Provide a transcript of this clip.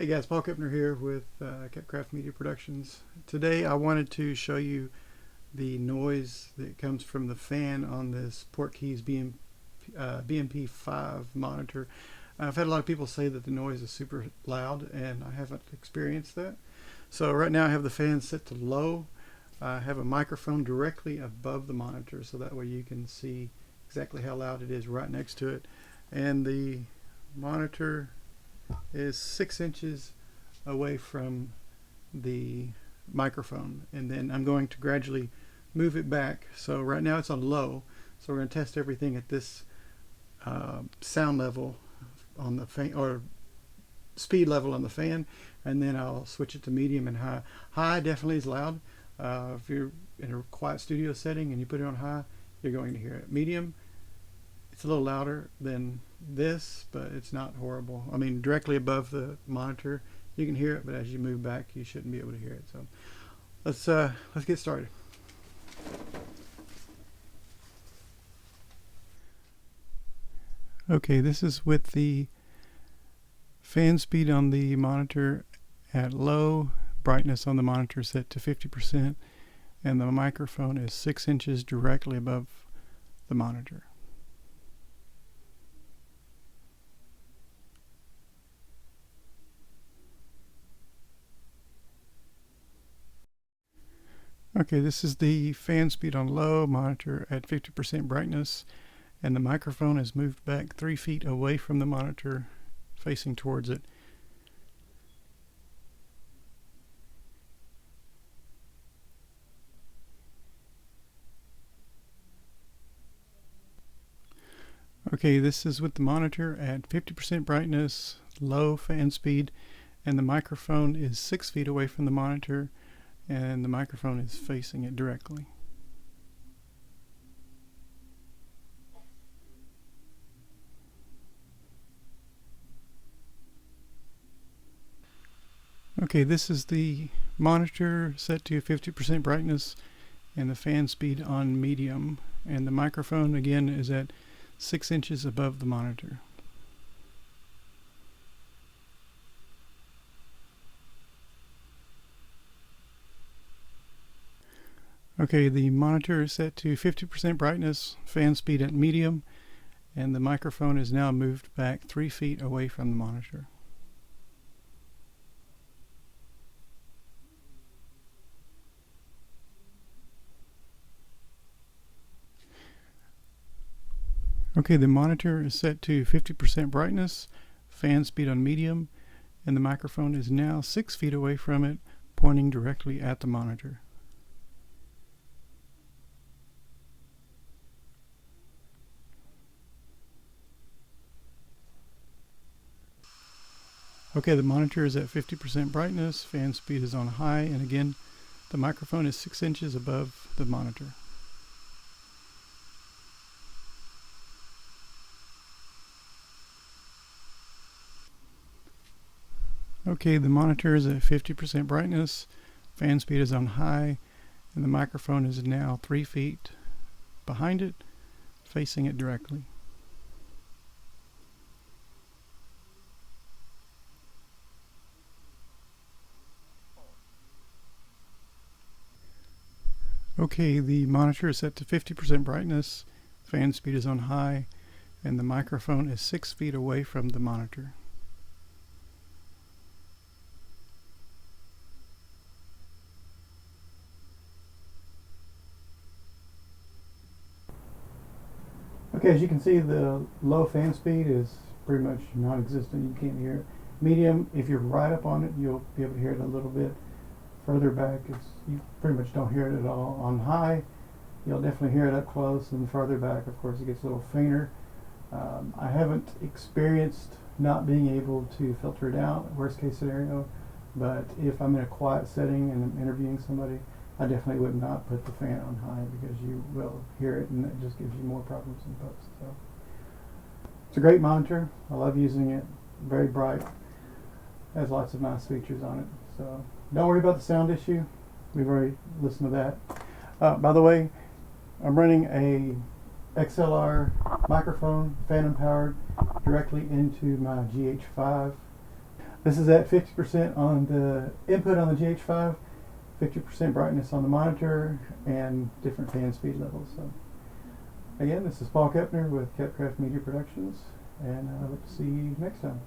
Hey guys, Paul Kipner here with Craft Media Productions. Today I wanted to show you the noise that comes from the fan on this PortKeys BM5 monitor. I've had a lot of people say that the noise is super loud, and I haven't experienced that. So right now I have the fan set to low. I have a microphone directly above the monitor, so that way you can see exactly how loud it is right next to it. And the monitor is 6 inches away from the microphone, and then I'm going to gradually move it back. So right now it's on low, so we're going to test everything at this sound level on the fan, or speed level on the fan, and then I'll switch it to medium and high. High definitely is loud. If you're in a quiet studio setting and you put it on high, you're going to hear it. Medium, it's a little louder than this, but it's not horrible. I mean, directly above the monitor you can hear it, but as you move back you shouldn't be able to hear it. So let's get started. Okay, this is with the fan speed on the monitor at low, brightness on the monitor set to 50%, and the microphone is 6 inches directly above the monitor. Okay, this is the fan speed on low, monitor at 50% brightness, and the microphone is moved back 3 feet away from the monitor, facing towards it. Okay, this is with the monitor at 50% brightness, low fan speed, and the microphone is 6 feet away from the monitor, and the microphone is facing it directly. Okay, this is the monitor set to 50% brightness and the fan speed on medium, and the microphone again is at 6 inches above the monitor. Okay, the monitor is set to 50% brightness, fan speed at medium, and the microphone is now moved back 3 feet away from the monitor. Okay, the monitor is set to 50% brightness, fan speed on medium, and the microphone is now 6 feet away from it, pointing directly at the monitor. Okay, the monitor is at 50% brightness, fan speed is on high, and again, the microphone is 6 inches above the monitor. Okay, the monitor is at 50% brightness, fan speed is on high, and the microphone is now 3 feet behind it, facing it directly. Okay, the monitor is set to 50% brightness, fan speed is on high, and the microphone is 6 feet away from the monitor. Okay, as you can see, the low fan speed is pretty much non-existent. You can't hear it. Medium, if you're right up on it, you'll be able to hear it a little bit. Further back, you pretty much don't hear it at all. On high, you'll definitely hear it up close, and further back, of course, it gets a little fainter. I haven't experienced not being able to filter it out, worst case scenario, but if I'm in a quiet setting and I'm interviewing somebody, I definitely would not put the fan on high, because you will hear it and it just gives you more problems in post. So it's a great monitor. I love using it. Very bright. Has lots of nice features on it. So don't worry about the sound issue. We've already listened to that. By the way, I'm running a XLR microphone, phantom powered, directly into my GH5. This is at 50% on the input on the GH5, 50% brightness on the monitor, and different fan speed levels. So again, this is Paul Kepner with Kepcraft Media Productions, and I hope to see you next time.